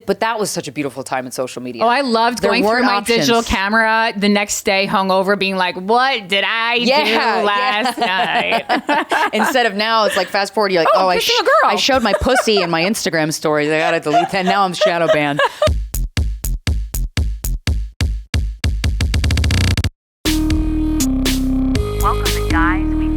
But that was such a beautiful time in social media. Oh, I loved going through my digital camera the next day hungover being like, what did I do last night? Instead of now, it's like fast forward, you're like, I showed my pussy in my Instagram stories. I gotta delete that. Now I'm shadow banned. Welcome to Guys We...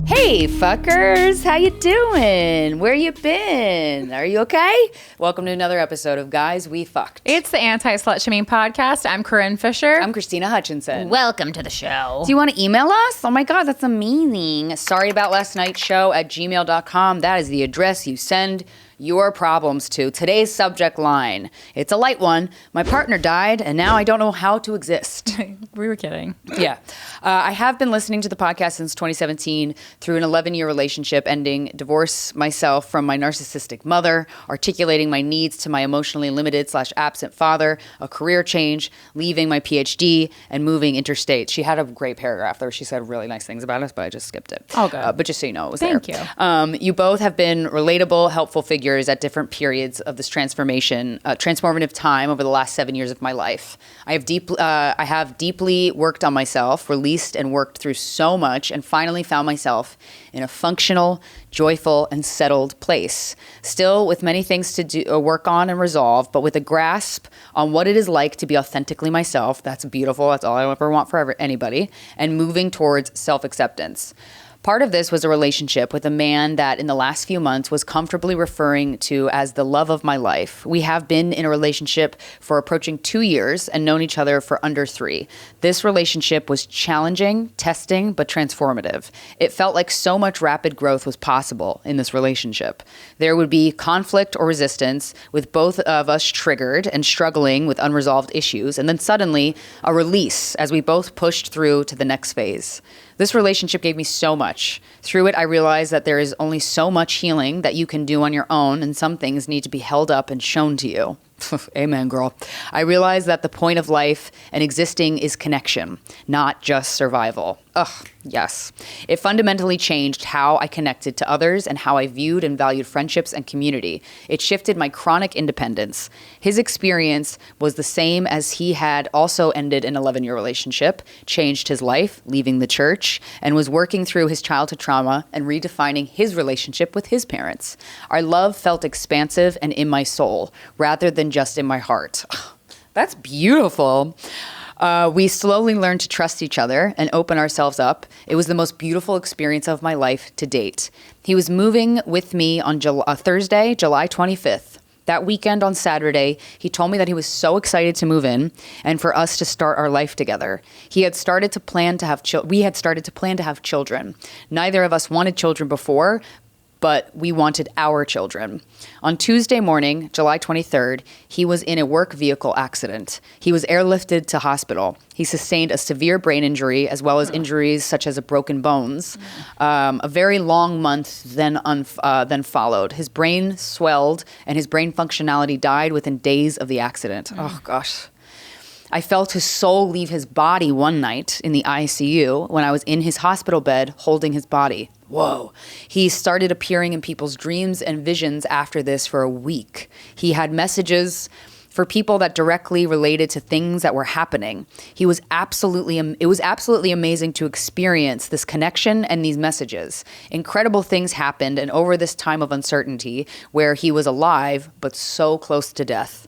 Hey fuckers, how you doing? Where you been? Are you okay? Welcome to another episode of Guys We Fucked. It's the Anti-Slut Shaming Podcast. I'm Corinne Fisher. I'm Krystyna Hutchinson. Welcome to the show. Do you want to email us? Oh my God, that's amazing. SorryAboutLastNightShow at gmail.com. That is the address you send your problems to. Today's subject line. It's a light one. My partner died and now I don't know how to exist. We were kidding. Yeah. I have been listening to the podcast since 2017 through an 11-year relationship ending, divorce myself from my narcissistic mother, articulating my needs to my emotionally limited/absent father, a career change, leaving my PhD, and moving interstate. She had a great paragraph there. She said really nice things about us, but I just skipped it. Oh, good. But just so you know, it was Thank there. you. You both have been relatable, helpful figures at different periods of this transformative time over the last 7 years of my life. I have deeply worked on myself, released and worked through so much, and finally found myself in a functional, joyful, and settled place. Still with many things to do, work on and resolve, but with a grasp on what it is like to be authentically myself. That's beautiful. That's all I ever want for anybody. And moving towards self-acceptance. Part of this was a relationship with a man that in the last few months was comfortably referring to as the love of my life. We have been in a relationship for approaching 2 years and known each other for under 3. This relationship was challenging, testing, but transformative. It felt like so much rapid growth was possible in this relationship. There would be conflict or resistance with both of us triggered and struggling with unresolved issues, and then suddenly a release as we both pushed through to the next phase. This relationship gave me so much. Through it, I realized that there is only so much healing that you can do on your own, and some things need to be held up and shown to you. Amen, girl. I realized that the point of life and existing is connection, not just survival. Ugh, yes. It fundamentally changed how I connected to others and how I viewed and valued friendships and community. It shifted my chronic independence. His experience was the same as he had also ended an 11-year relationship, changed his life, leaving the church, and was working through his childhood trauma and redefining his relationship with his parents. Our love felt expansive and in my soul, rather than just in my heart. That's beautiful. We slowly learned to trust each other and open ourselves up. It was the most beautiful experience of my life to date. He was moving with me on Thursday, July 25th. That weekend on Saturday, he told me that he was so excited to move in and for us to start our life together. We had started to plan to have children. Neither of us wanted children before, but we wanted our children. On Tuesday morning, July 23rd, he was in a work vehicle accident. He was airlifted to hospital. He sustained a severe brain injury as well as injuries such as broken bones. A very long month then followed. His brain swelled and his brain functionality died within days of the accident. Oh gosh. I felt his soul leave his body one night in the ICU when I was in his hospital bed holding his body. Whoa. He started appearing in people's dreams and visions after this for a week. He had messages for people that directly related to things that were happening. It was absolutely amazing to experience this connection and these messages. Incredible things happened, and over this time of uncertainty where he was alive but so close to death.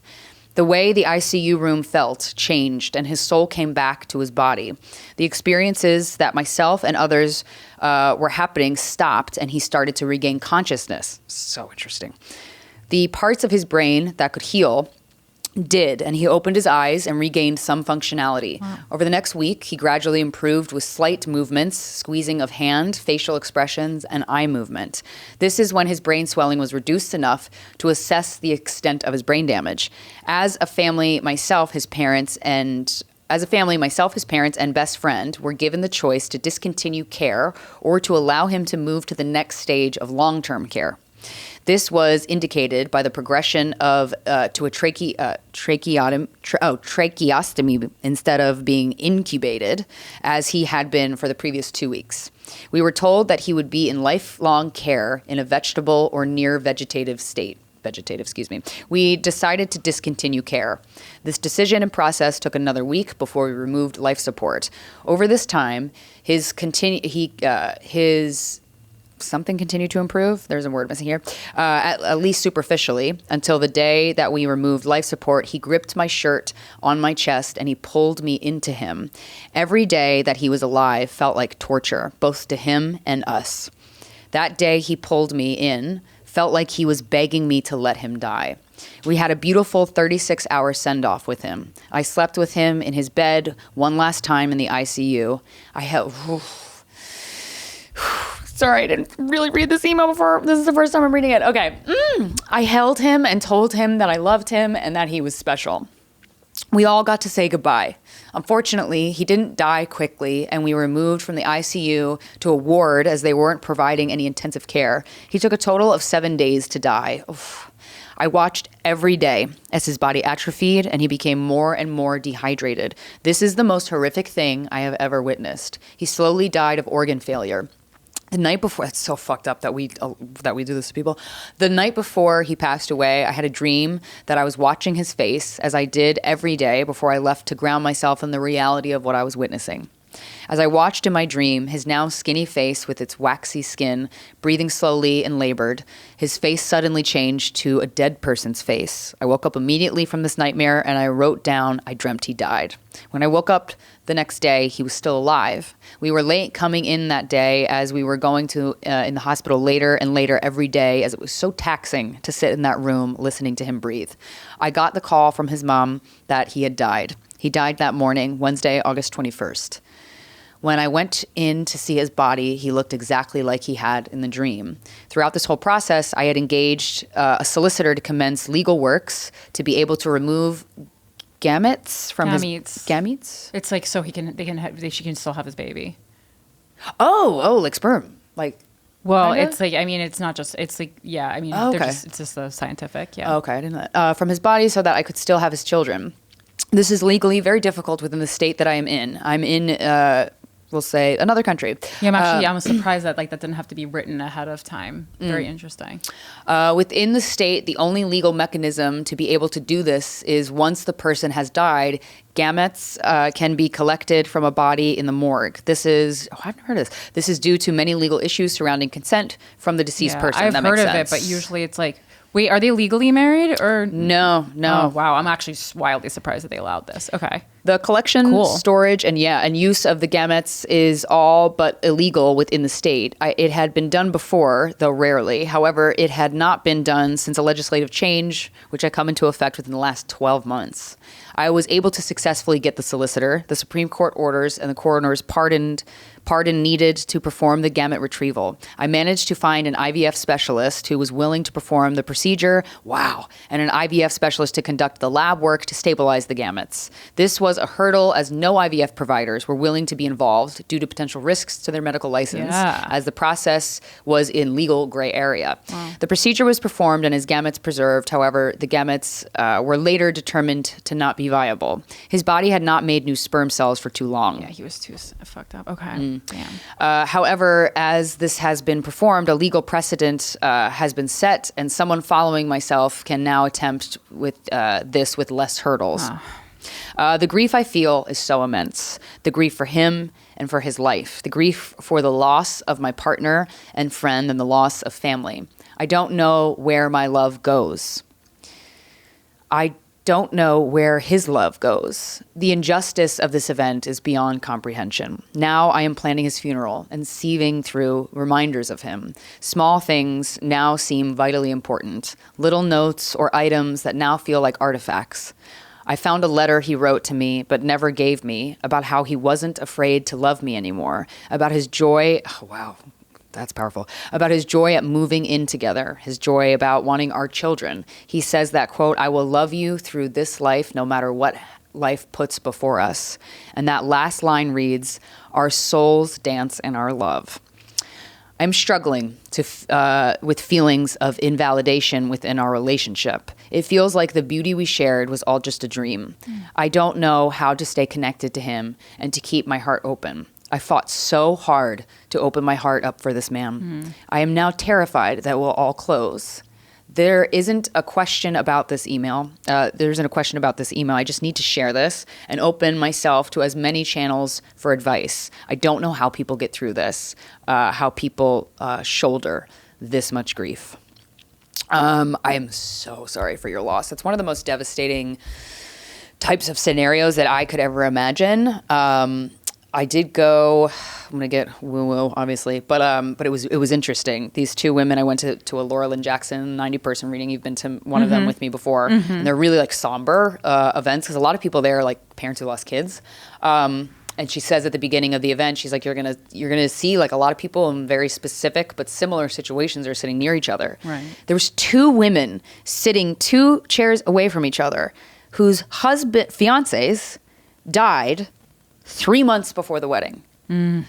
The way the ICU room felt changed and his soul came back to his body. The experiences that myself and others were happening stopped and he started to regain consciousness. So interesting. The parts of his brain that could heal did, and he opened his eyes and regained some functionality. Wow. Over the next week, he gradually improved with slight movements, squeezing of hand, facial expressions, and eye movement. This is when his brain swelling was reduced enough to assess the extent of his brain damage. As a family, myself, his parents, and best friend were given the choice to discontinue care or to allow him to move to the next stage of long-term care. This was indicated by the progression of to a tracheostomy instead of being incubated, as he had been for the previous 2 weeks. We were told that he would be in lifelong care in a vegetable or near vegetative state. We decided to discontinue care. This decision and process took another week before we removed life support. Over this time, his something continued to improve. There's a word missing here. At least superficially, until the day that we removed life support, he gripped my shirt on my chest and he pulled me into him. Every day that he was alive felt like torture, both to him and us. That day he pulled me in felt like he was begging me to let him die. We had a beautiful 36-hour send-off with him. I slept with him in his bed one last time in the ICU. Sorry, I didn't really read this email before. This is the first time I'm reading it. Okay. I held him and told him that I loved him and that he was special. We all got to say goodbye. Unfortunately, he didn't die quickly, and we were moved from the ICU to a ward as they weren't providing any intensive care. He took a total of 7 days to die. Oof. I watched every day as his body atrophied and he became more and more dehydrated. This is the most horrific thing I have ever witnessed. He slowly died of organ failure. The night before, it's so fucked up that we do this to people. The night before he passed away, I had a dream that I was watching his face, as I did every day before I left to ground myself in the reality of what I was witnessing. As I watched in my dream, his now skinny face with its waxy skin, breathing slowly and labored, his face suddenly changed to a dead person's face. I woke up immediately from this nightmare and I wrote down, I dreamt he died. When I woke up the next day, he was still alive. We were late coming in that day as we were going to in the hospital later and later every day, as it was so taxing to sit in that room listening to him breathe. I got the call from his mom that he had died. He died that morning, Wednesday, August 21st. When I went in to see his body, he looked exactly like he had in the dream. Throughout this whole process, I had engaged a solicitor to commence legal works to be able to remove gametes from his gametes. It's like so she can still have his baby. Oh, like sperm, like. Well, it's like, I mean, it's not just, it's like, yeah, I mean, okay. It's just the scientific, yeah. Okay, I didn't know. From his body so that I could still have his children. This is legally very difficult within the state that I am in. I'm in, we'll say, another country. Yeah, I'm surprised that that didn't have to be written ahead of time. Very interesting. Within the state, the only legal mechanism to be able to do this is once the person has died, gametes can be collected from a body in the morgue. This is, I've never heard of this. This is due to many legal issues surrounding consent from the deceased person. I've heard of it, but usually it's like, wait, are they legally married or? No. Oh, wow. I'm actually wildly surprised that they allowed this. Okay. The collection, storage, and use of the gametes is all but illegal within the state. It had been done before, though rarely. However, it had not been done since a legislative change, which had come into effect within the last 12 months. I was able to successfully get the solicitor, the Supreme Court orders, and the coroner's pardon needed to perform the gamete retrieval. I managed to find an IVF specialist who was willing to perform the procedure, and an IVF specialist to conduct the lab work to stabilize the gametes. This was a hurdle as no IVF providers were willing to be involved due to potential risks to their medical license, as the process was in legal gray area. Wow. The procedure was performed and his gametes preserved. However, the gametes were later determined to not be viable. His body had not made new sperm cells for too long. Yeah, he was too fucked up. Okay. Damn. However, as this has been performed, a legal precedent has been set, and someone following myself can now attempt with this with less hurdles. The grief I feel is so immense. The grief for him and for his life. The grief for the loss of my partner and friend and the loss of family. I don't know where my love goes. I don't know where his love goes. The injustice of this event is beyond comprehension. Now I am planning his funeral and sieving through reminders of him. Small things now seem vitally important. Little notes or items that now feel like artifacts. I found a letter he wrote to me but never gave me about how he wasn't afraid to love me anymore, about his joy. Oh, wow. That's powerful. About his joy at moving in together, his joy about wanting our children. He says that, quote, I will love you through this life no matter what life puts before us. And that last line reads, our souls dance in our love. I'm struggling with feelings of invalidation within our relationship. It feels like the beauty we shared was all just a dream. I don't know how to stay connected to him and to keep my heart open. I fought so hard to open my heart up for this man. I am now terrified that we'll all close. There isn't a question about this email. I just need to share this and open myself to as many channels for advice. I don't know how people get through this, how people shoulder this much grief. I am so sorry for your loss. It's one of the most devastating types of scenarios that I could ever imagine. I did go, I'm going to get woo-woo, obviously, but it was interesting. These two women, I went to a Laura Lynn Jackson 90-person reading. You've been to one of them with me before. And they're really like somber events because a lot of people there are like parents who lost kids. And she says at the beginning of the event, she's like, you're gonna see like a lot of people in very specific but similar situations are sitting near each other. Right. There was two women sitting 2 chairs away from each other whose fiancés died 3 months before the wedding.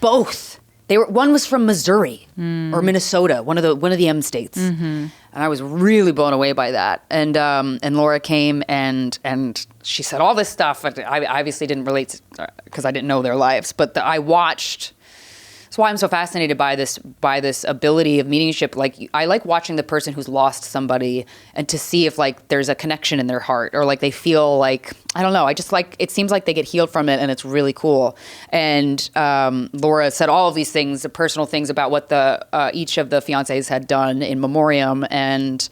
Both. One was from Missouri or Minnesota, one of the M states. And I was really blown away by that. And Laura came and she said all this stuff. I obviously didn't relate because I didn't know their lives, but I watched. That's why I'm so fascinated by this ability of mediumship. Like I like watching the person who's lost somebody and to see if like there's a connection in their heart or like they feel like, I don't know. I just like, it seems like they get healed from it and it's really cool. And Laura said all of these things, the personal things about what each of the fiancés had done in memoriam. And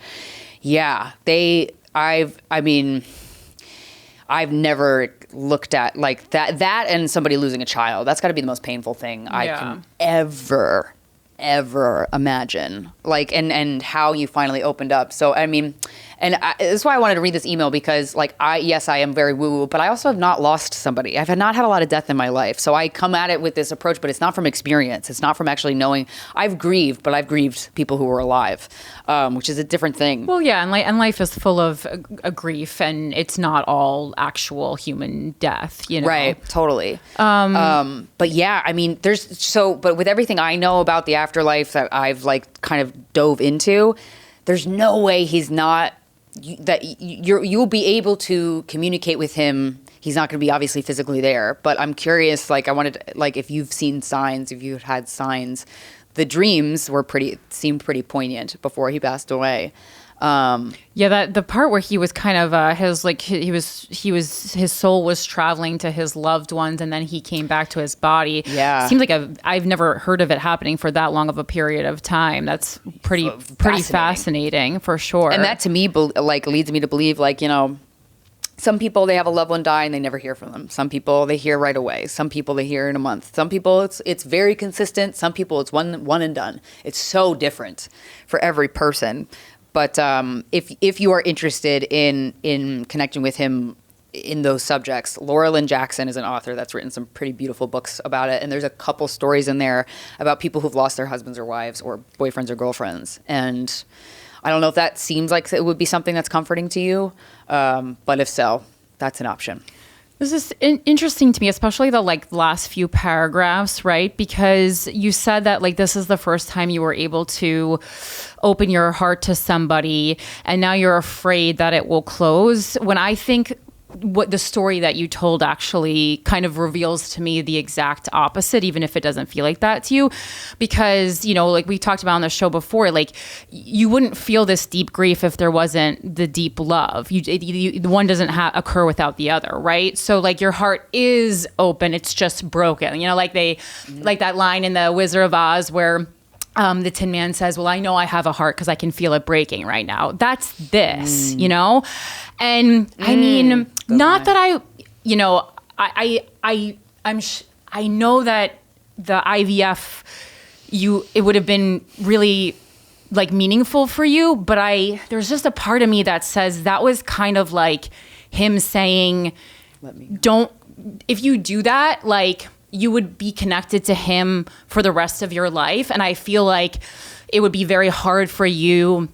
yeah, I've never looked at like that and somebody losing a child. That's got to be the most painful thing I can ever imagine. Like, and how you finally opened up. So, I mean, that's why I wanted to read this email because like, I am very woo-woo, but I also have not lost somebody. I've not had a lot of death in my life. So I come at it with this approach, but it's not from experience. It's not from actually knowing. I've grieved, but I've grieved people who were alive, which is a different thing. Well, yeah, and life is full of a grief, and it's not all actual human death, you know? Right, totally. But yeah, I mean, but with everything I know about the afterlife that I've like kind of dove into, there's no way he's not, you'll be able to communicate with him. He's not going to be obviously physically there, but I'm curious, like I wanted, like if you've seen signs, if you've had signs, the dreams seemed pretty poignant before he passed away. Yeah, the part where he was kind of his soul was traveling to his loved ones, and then he came back to his body. Yeah, seems like I've never heard of it happening for that long of a period of time. That's pretty fascinating for sure. And that to me like leads me to believe like, you know, some people they have a loved one die and they never hear from them. Some people they hear right away. Some people they hear in a month. Some people it's very consistent. Some people it's one and done. It's so different for every person. But if you are interested in connecting with him in those subjects, Laura Lynn Jackson is an author that's written some pretty beautiful books about it. And there's a couple stories in there about people who've lost their husbands or wives or boyfriends or girlfriends. And I don't know if that seems like it would be something that's comforting to you. But if so, that's an option. This is interesting to me, especially the like last few paragraphs, right? Because you said that like this is the first time you were able to open your heart to somebody, and now you're afraid that it will close. When I think what the story that you told actually kind of reveals to me the exact opposite, even if it doesn't feel like that to you, because, you know, like we talked about on the show before, like you wouldn't feel this deep grief if there wasn't the deep love. The one doesn't occur without the other, right? So like your heart is open, it's just broken. You know, like like that line in The Wizard of Oz where the Tin Man says, well, I know I have a heart because I can feel it breaking right now. That's this, you know? And I mean, not that I know that the IVF, it would have been really like meaningful for you, but there's just a part of me that says that was kind of like him saying, if you do that, like, you would be connected to him for the rest of your life. And I feel like it would be very hard for you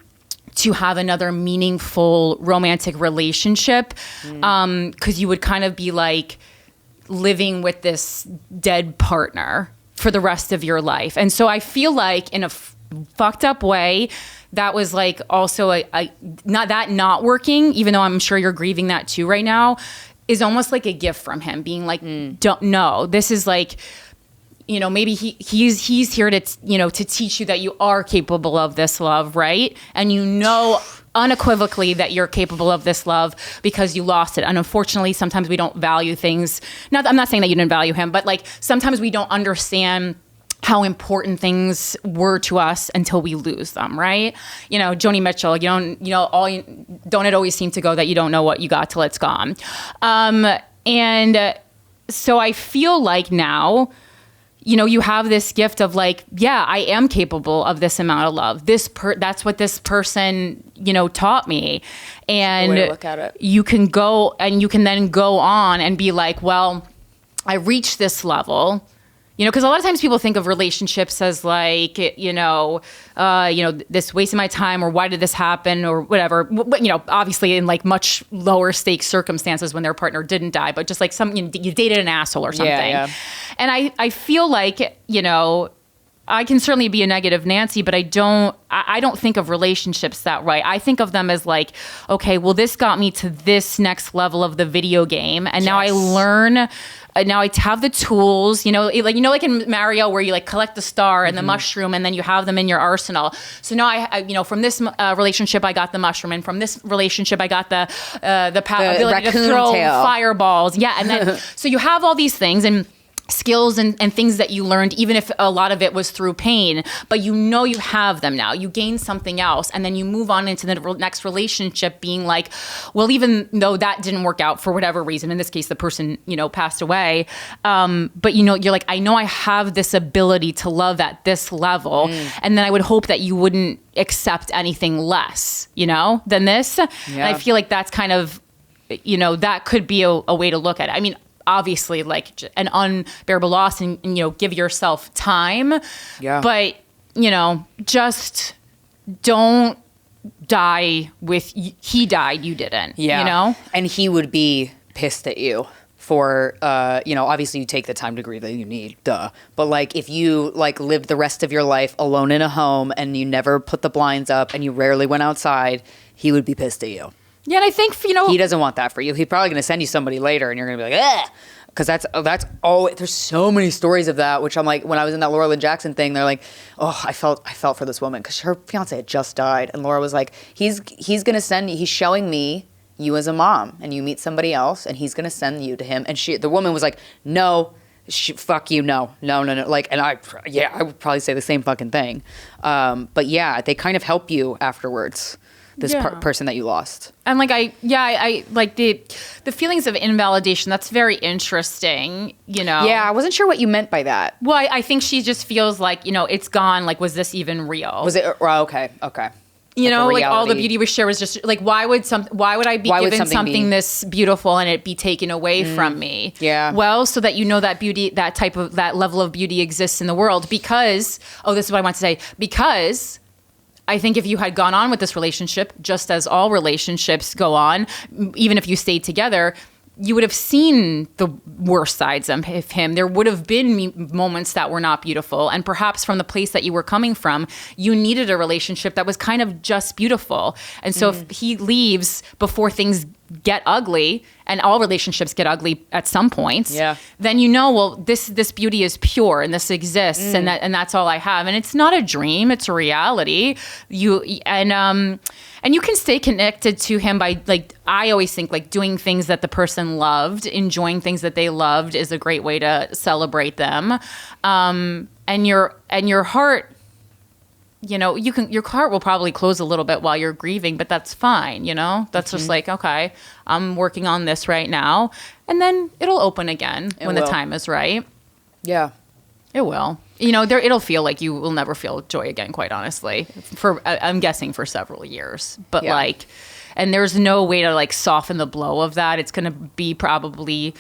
to have another meaningful romantic relationship, because you would kind of be like living with this dead partner for the rest of your life. And so I feel like in a fucked up way, that was like also a not working, even though I'm sure you're grieving that too right now, is almost like a gift from him being like, don't know. This is like, you know, maybe he's here to, you know, to teach you that you are capable of this love, right? And you know unequivocally that you're capable of this love because you lost it. And unfortunately, sometimes we don't value things. I'm not saying that you didn't value him, but like sometimes we don't understand how important things were to us until we lose them, right? You know, Joni Mitchell, don't it always seem to go that you don't know what you got till it's gone. So I feel like now, you know, you have this gift of like, yeah, I am capable of this amount of love. That's what this person, you know, taught me. And way to look at it. You can go and you can then go on and be like, well, I reached this level. You know, because a lot of times people think of relationships as like, this wasted my time, or why did this happen, or whatever. But, you know, obviously in like much lower stakes circumstances when their partner didn't die, but just like you dated an asshole or something. Yeah. And I feel like, you know, I can certainly be a negative Nancy, but I don't think of relationships that way. I think of them as like, okay, well, this got me to this next level of the video game, and now I learn. Now I have the tools, you know, like in Mario where you like collect the star and the mushroom, and then you have them in your arsenal. So now I you know, from this relationship I got the mushroom, and from this relationship I got the ability to throw fireballs. Yeah, and then so you have all these things and skills and things that you learned, even if a lot of it was through pain, but you know you have them now. You gain something else, and then you move on into the next relationship being like, well, even though that didn't work out for whatever reason, in this case, the person, you know, passed away, but you know, you're like, I know I have this ability to love at this level, and then I would hope that you wouldn't accept anything less, you know, than this. Yeah. And I feel like that's kind of, you know, that could be a way to look at it. I mean, obviously like an unbearable loss, and you know, give yourself time. Yeah. But, you know, just don't die with he died, you didn't. Yeah. You know? And he would be pissed at you for, you know, obviously you take the time to grieve that you need, duh. But like if you like lived the rest of your life alone in a home and you never put the blinds up and you rarely went outside, he would be pissed at you. Yeah, and I think, you know, he doesn't want that for you. He's probably going to send you somebody later, and you're going to be like, eh, because that's all. There's so many stories of that. Which I'm like, when I was in that Laura Lynn Jackson thing, they're like, oh, I felt for this woman because her fiance had just died, and Laura was like, he's going to send you. He's showing me you as a mom, and you meet somebody else, and he's going to send you to him. And the woman was like, no. Fuck you, no. Like, and I would probably say the same fucking thing. But yeah, they kind of help you afterwards. This person that you lost. And like, I like the feelings of invalidation. That's very interesting, you know? Yeah, I wasn't sure what you meant by that. Well, I think she just feels like, you know, it's gone. Like, was this even real? Was it? Okay. You know, like all the beauty we share was just like, why would I be given something this beautiful and it be taken away from me? Yeah. Well, so that you know that beauty, that level of beauty exists in the world because, this is what I want to say, because I think if you had gone on with this relationship, just as all relationships go on, even if you stayed together, you would have seen the worst sides of him. There would have been moments that were not beautiful. And perhaps from the place that you were coming from, you needed a relationship that was kind of just beautiful. And so if he leaves before things get ugly, and all relationships get ugly at some points, then you know, well, this beauty is pure and this exists, and that's all I have. And it's not a dream, it's a reality. And you can stay connected to him by, like, I always think like doing things that the person loved, enjoying things that they loved is a great way to celebrate them. And your heart, you know, your heart will probably close a little bit while you're grieving, but that's fine. You know, that's just like, okay, I'm working on this right now. And then it'll open again when the time is right. Yeah, it will. You know, it'll feel like you will never feel joy again, quite honestly, I'm guessing for several years, but like, and there's no way to like soften the blow of that. It's going to be probably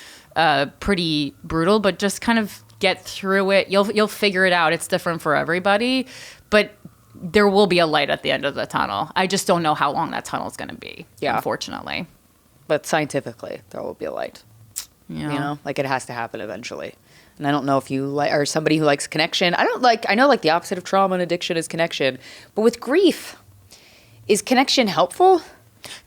pretty brutal, but just kind of get through it. You'll figure it out. It's different for everybody, but there will be a light at the end of the tunnel. I just don't know how long that tunnel is going to be, unfortunately. But scientifically, there will be a light. Yeah. You know, like it has to happen eventually. And I don't know if you are somebody who likes connection. I know like the opposite of trauma and addiction is connection. But with grief, is connection helpful?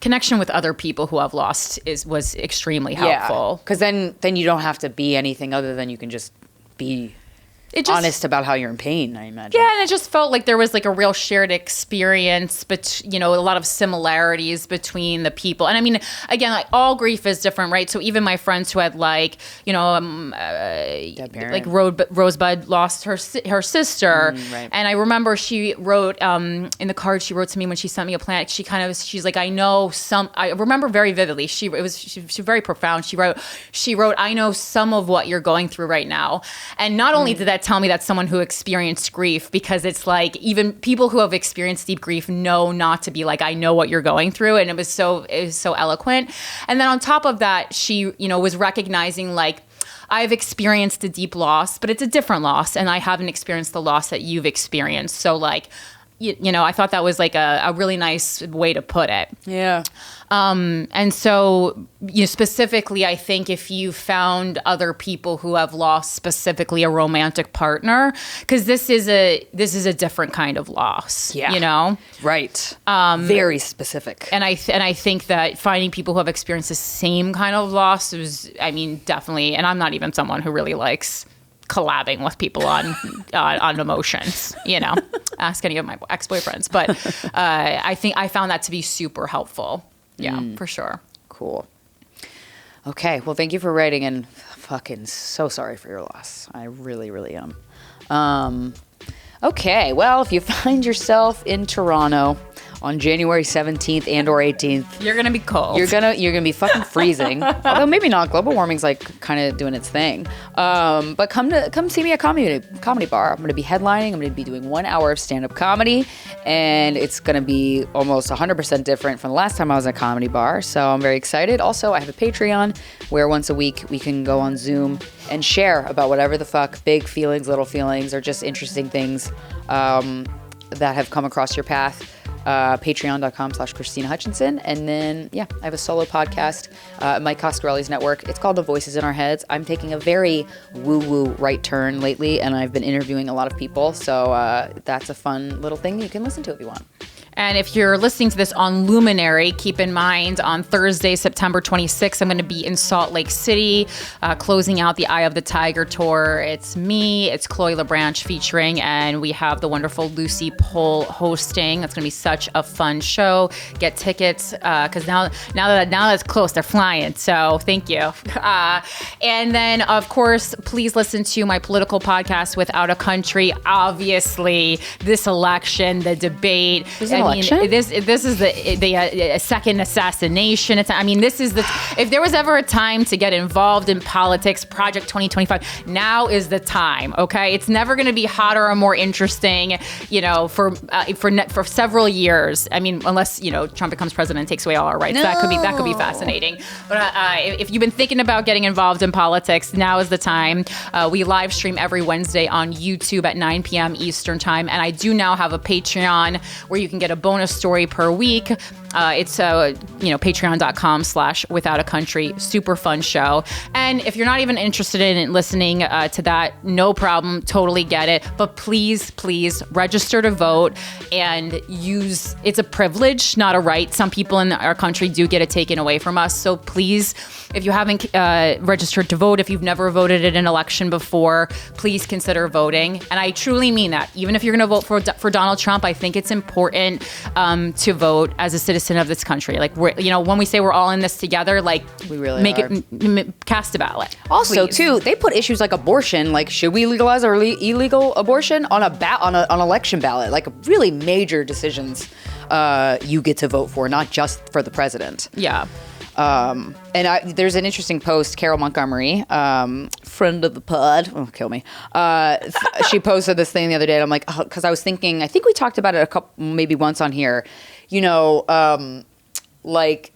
Connection with other people who have lost was extremely helpful. Because then you don't have to be anything other than you can just be honest about how you're in pain, I imagine. Yeah, and it just felt like there was like a real shared experience, but a lot of similarities between the people. And I mean, again, like all grief is different, right? So even my friends who had like, like Rosebud lost her sister, right. and I remember she wrote in the card she wrote to me when she sent me a plant. She's like, I remember very vividly. She was very profound. She wrote, I know some of what you're going through right now, and not only did that tell me that's someone who experienced grief, because it's like even people who have experienced deep grief know not to be like, I know what you're going through. And it was so eloquent. And then on top of that, she, was recognizing like, I've experienced a deep loss, but it's a different loss. And I haven't experienced the loss that you've experienced. So like, I thought that was like a really nice way to put it. Yeah. And so, specifically, I think if you found other people who have lost specifically a romantic partner, because this is a different kind of loss. Yeah. Right. Very specific. And I think that finding people who have experienced the same kind of loss was, definitely. And I'm not even someone who really likes collabing with people on emotions, ask any of my ex-boyfriends. But I think I found that to be super helpful. Yeah, for sure. Cool. Okay. Well, thank you for writing, and fucking so sorry for your loss. I really, really am. Okay. Well, if you find yourself in Toronto on January 17th and or 18th, you're gonna be cold. You're gonna be fucking freezing. Although maybe not. Global warming's like kind of doing its thing. But come see me at comedy bar. I'm gonna be headlining. I'm gonna be doing 1 hour of stand-up comedy, and it's gonna be almost 100% different from the last time I was at a comedy bar. So I'm very excited. Also, I have a Patreon where once a week we can go on Zoom and share about whatever the fuck, big feelings, little feelings, or just interesting things that have come across your path. Patreon.com/Krystyna Hutchinson. And then, I have a solo podcast, Mike Coscarelli's network. It's called The Voices in Our Heads. I'm taking a very woo-woo right turn lately, and I've been interviewing a lot of people. So that's a fun little thing you can listen to if you want. And if you're listening to this on Luminary, keep in mind on Thursday, September 26th, I'm going to be in Salt Lake City, closing out the Eye of the Tiger tour. It's me, it's Chloe LeBranch featuring, and we have the wonderful Lucy Pohl hosting. That's going to be such a fun show. Get tickets, because now that it's close, they're flying. So thank you. And then, of course, please listen to my political podcast, Without a Country. Obviously, this election, the debate. This is the second assassination. This is if there was ever a time to get involved in politics, Project 2025, now is the time. Okay, it's never going to be hotter or more interesting, for several years. Unless Trump becomes president and takes away all our rights, that could be fascinating. But if you've been thinking about getting involved in politics, now is the time. We live stream every Wednesday on YouTube at 9 p.m. Eastern time, and I do now have a Patreon where you can get a bonus story per week. It's patreon.com/Without a Country. Super fun show. And if you're not even interested in listening to that, no problem. Totally get it. But please register to vote and use. It's a privilege, not a right. Some people in our country do get it taken away from us. So please, if you haven't registered to vote, if you've never voted in an election before, please consider voting. And I truly mean that. Even if you're going to vote for Donald Trump, I think it's important to vote as a citizen of this country. Like when we say we're all in this together, like we really make are. it cast a ballot. Also, please. too, they put issues like abortion, like should we legalize or illegal abortion on an election ballot, like really major decisions you get to vote for, not just for the president. Yeah. There's an interesting post, Carol Montgomery, friend of the pod, kill me. She posted this thing the other day, and I'm like, because I was thinking, I think we talked about it maybe once on here, I'm like,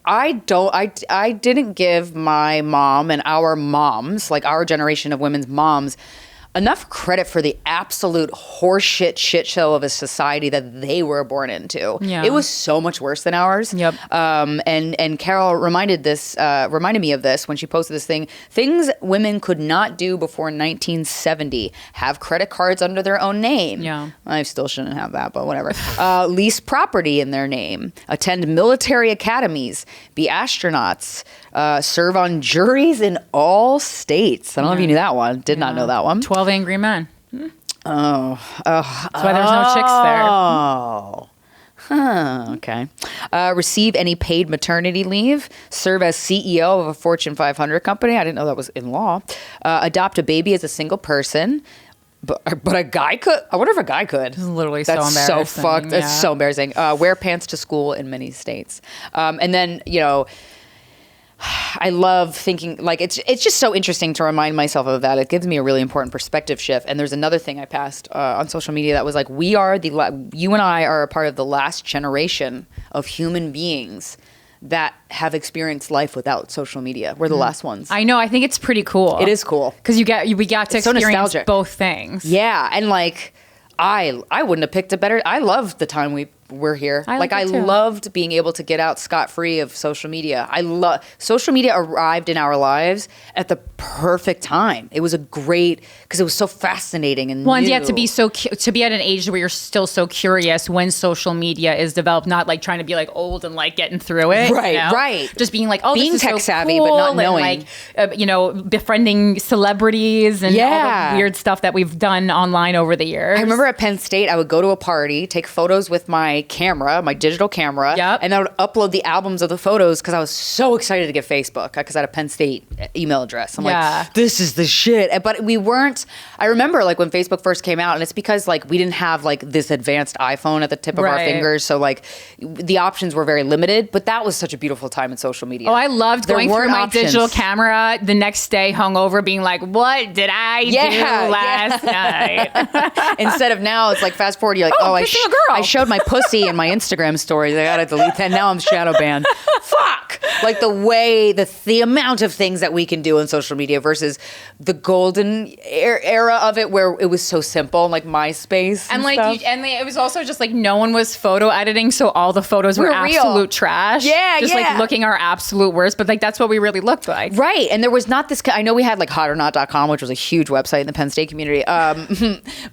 I didn't give my mom and our moms, like our generation of women's moms, enough credit for the absolute horseshit shit show of a society that they were born into. Yeah. It was so much worse than ours. Yep. And Carol reminded me of this when she posted this thing. Things women could not do before 1970: have credit cards under their own name. Yeah. I still shouldn't have that, but whatever. Lease property in their name. Attend military academies. Be astronauts. Serve on juries in all states. I don't know if you knew that one. Did not know that one. 12 Angry Men. Oh. That's why there's no chicks there. Oh. Huh, okay. Receive any paid maternity leave. Serve as CEO of a Fortune 500 company. I didn't know that was in law. Adopt a baby as a single person. But a guy could. I wonder if a guy could. This is literally That's so embarrassing. so fucked. Yeah. It's so embarrassing. Wear pants to school in many states. And then, I love thinking, like, it's just so interesting to remind myself of that. It gives me a really important perspective shift. And there's another thing I passed on social media that was like, you and I are a part of the last generation of human beings that have experienced life without social media. We're the last ones. I know. I think it's pretty cool. It is cool. Because we got to It's so experience nostalgic. both things. Yeah. And like, I wouldn't have picked a better, I loved the time we're here. I I too. loved being able to get out scot-free of social media. Social media arrived in our lives at the perfect time. It was because it was so fascinating and One, new. yeah, to be at an age where you're still so curious when social media is developed, not like trying to be like old and like getting through it. Right, you know? right. Just being like, oh, Being this is tech so savvy, cool, but not and, knowing. like, befriending celebrities and all the weird stuff that we've done online over the years. I remember at Penn State, I would go to a party, take photos with my camera, my digital camera, Yep. and I would upload the albums of the photos because I was so excited to get Facebook because I had a Penn State email address. I'm like, this is the shit. But we weren't, I remember like when Facebook first came out, and it's because like we didn't have like this advanced iPhone at the tip of our Right. fingers. So like the options were very limited, but that was such a beautiful time in social media. Oh, I loved There going through weren't my options. digital camera the next day hungover being like, what did I do last night? Instead of now, it's like fast forward, you're like, kissing a girl. I showed my pussy in my Instagram stories. I gotta delete that. Now I'm shadow banned. Fuck! Like the amount of things that we can do on social media versus the golden era of it where it was so simple, like MySpace and like, stuff. it was also just like no one was photo editing, so all the photos were Real. absolute trash. Yeah, just like looking our absolute worst, but like that's what we really looked like. Right. And there was not this, I know we had like hotornot.com, which was a huge website in the Penn State community.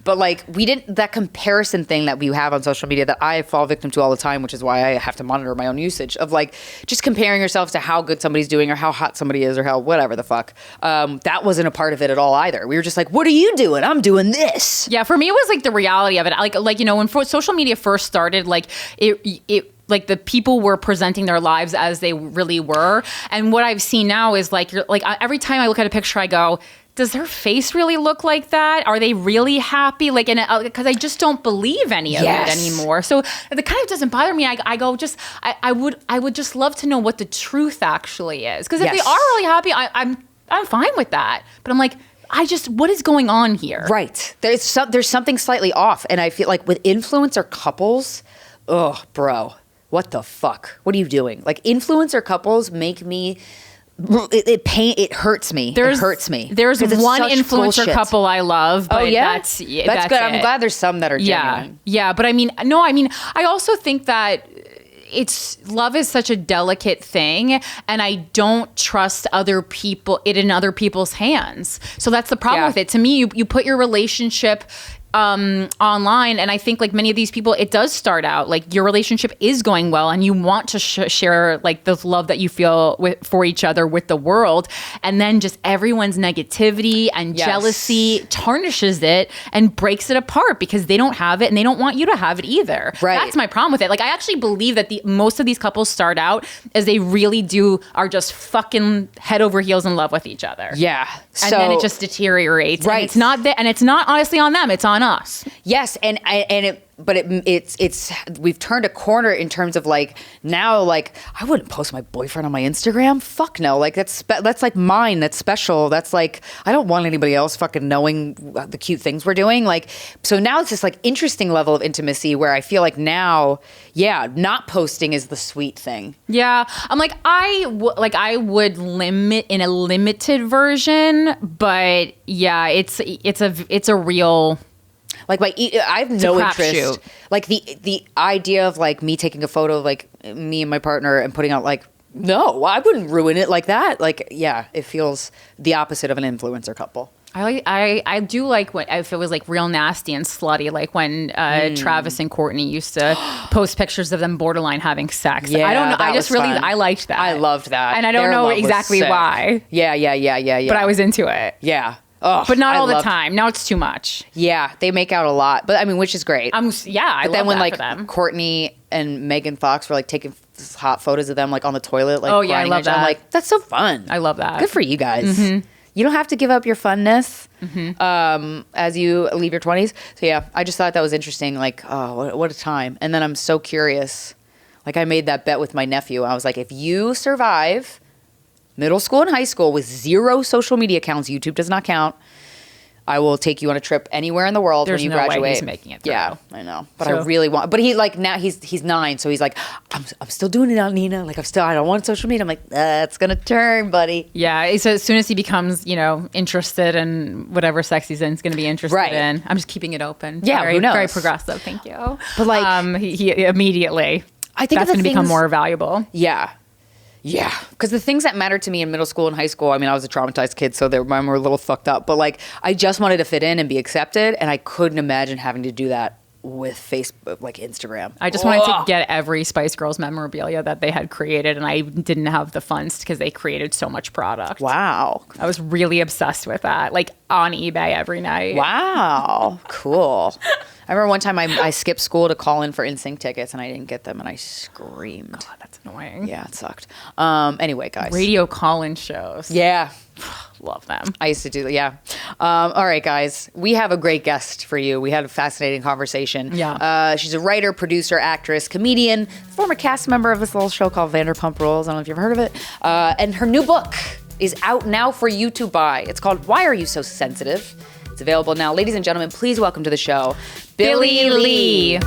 But like we didn't, that comparison thing that we have on social media that I fall victim to all the time, which is why I have to monitor my own usage of like just comparing yourself to how good somebody's doing or how hot somebody is or how whatever the fuck. That wasn't a part of it at all either. We were just like, what are you doing? I'm doing this. Yeah. For me, it was like the reality of it. Like, when social media first started, like it like the people were presenting their lives as they really were. And what I've seen now is like, every time I look at a picture, I go, does their face really look like that? Are they really happy? Like, because I just don't believe any of it anymore. So it kind of doesn't bother me. I go, I would just love to know what the truth actually is. Because if they are really happy, I'm fine with that. But I'm like, what is going on here? Right. There's something slightly off. And I feel like with influencer couples, oh, bro, what the fuck? What are you doing? Like influencer couples make me... It hurts me. It hurts me. There's one influencer bullshit. couple I love. But that's good. I'm glad there's some that are genuine. Yeah. But I also think that love is such a delicate thing, and I don't trust it in other people's hands. So that's the problem with it. To me, you put your relationship online, and I think like many of these people, it does start out like your relationship is going well and you want to share like the love that you feel for each other with the world, and then just everyone's negativity and jealousy tarnishes it and breaks it apart because they don't have it and they don't want you to have it either. Right. That's my problem with it. Like I actually believe that most of these couples start out as they really are just fucking head over heels in love with each other. Yeah. And then it just deteriorates. Right. And it's not honestly on them. It's on on us. Yes, it's we've turned a corner in terms of like now, like I wouldn't post my boyfriend on my Instagram. Fuck no, like that's like mine. That's special. That's like I don't want anybody else fucking knowing the cute things we're doing. Like so now it's this like interesting level of intimacy where I feel like now, yeah, not posting is the sweet thing. Yeah, I'm like I would limit in a limited version, but yeah, it's a real. Like I have no interest. Shoot. Like the idea of like me taking a photo of like me and my partner and putting out like no, I wouldn't ruin it like that. Like yeah, it feels the opposite of an influencer couple. I do like when if it was like real nasty and slutty, like when Travis and Courtney used to post pictures of them borderline having sex. Yeah, I don't know. I liked that. I loved that, and I don't know exactly why. Yeah. But I was into it. Yeah. Oh, but not all the time. Now it's too much. Yeah, they make out a lot, but I mean, which is great. I but love then when that like for them. Courtney and Megan Fox were like taking hot photos of them like on the toilet, like oh yeah, I grinding love each other. that. I'm like, that's so fun. I love that. Good for you guys. Mm-hmm. You don't have to give up your funness as you leave your 20s. So yeah, I just thought that was interesting. Like, oh, what a time. And then I'm so curious. Like I made that bet with my nephew. I was like, if you survive middle school and high school with 0 social media accounts, YouTube does not count, I will take you on a trip anywhere in the world when you graduate. There's no way he's making it through. Yeah, I know. But I really want, but he like now he's 9. So he's like, I'm still doing it on Nina. Like I don't want social media. I'm like, it's going to turn, buddy. Yeah. So as soon as he becomes, interested in whatever sex he's in, he's going to be interested in. I'm just keeping it open. Yeah. Very, who knows? very progressive. Thank you. But like, he immediately, I think that's going to become more valuable. Yeah. Yeah, because the things that mattered to me in middle school and high school, I mean, I was a traumatized kid, so mine were a little fucked up. But like, I just wanted to fit in and be accepted, and I couldn't imagine having to do that with Facebook, like Instagram. I just wanted to get every Spice Girls memorabilia that they had created, and I didn't have the funds because they created so much product. Wow. I was really obsessed with that, like on eBay every night. Wow. Cool. I remember one time I skipped school to call in for NSYNC tickets, and I didn't get them, and I screamed. God, that's annoying. Yeah, it sucked. Anyway, guys. Radio call-in shows. Yeah. Love them. I used to do that, yeah. All right, guys. We have a great guest for you. We had a fascinating conversation. Yeah. She's a writer, producer, actress, comedian, former cast member of this little show called Vanderpump Rules. I don't know if you've ever heard of it. And her new book is out now for you to buy. It's called Why Are You So Sensitive? It's available now. Ladies and gentlemen, please welcome to the show, Billy Lee.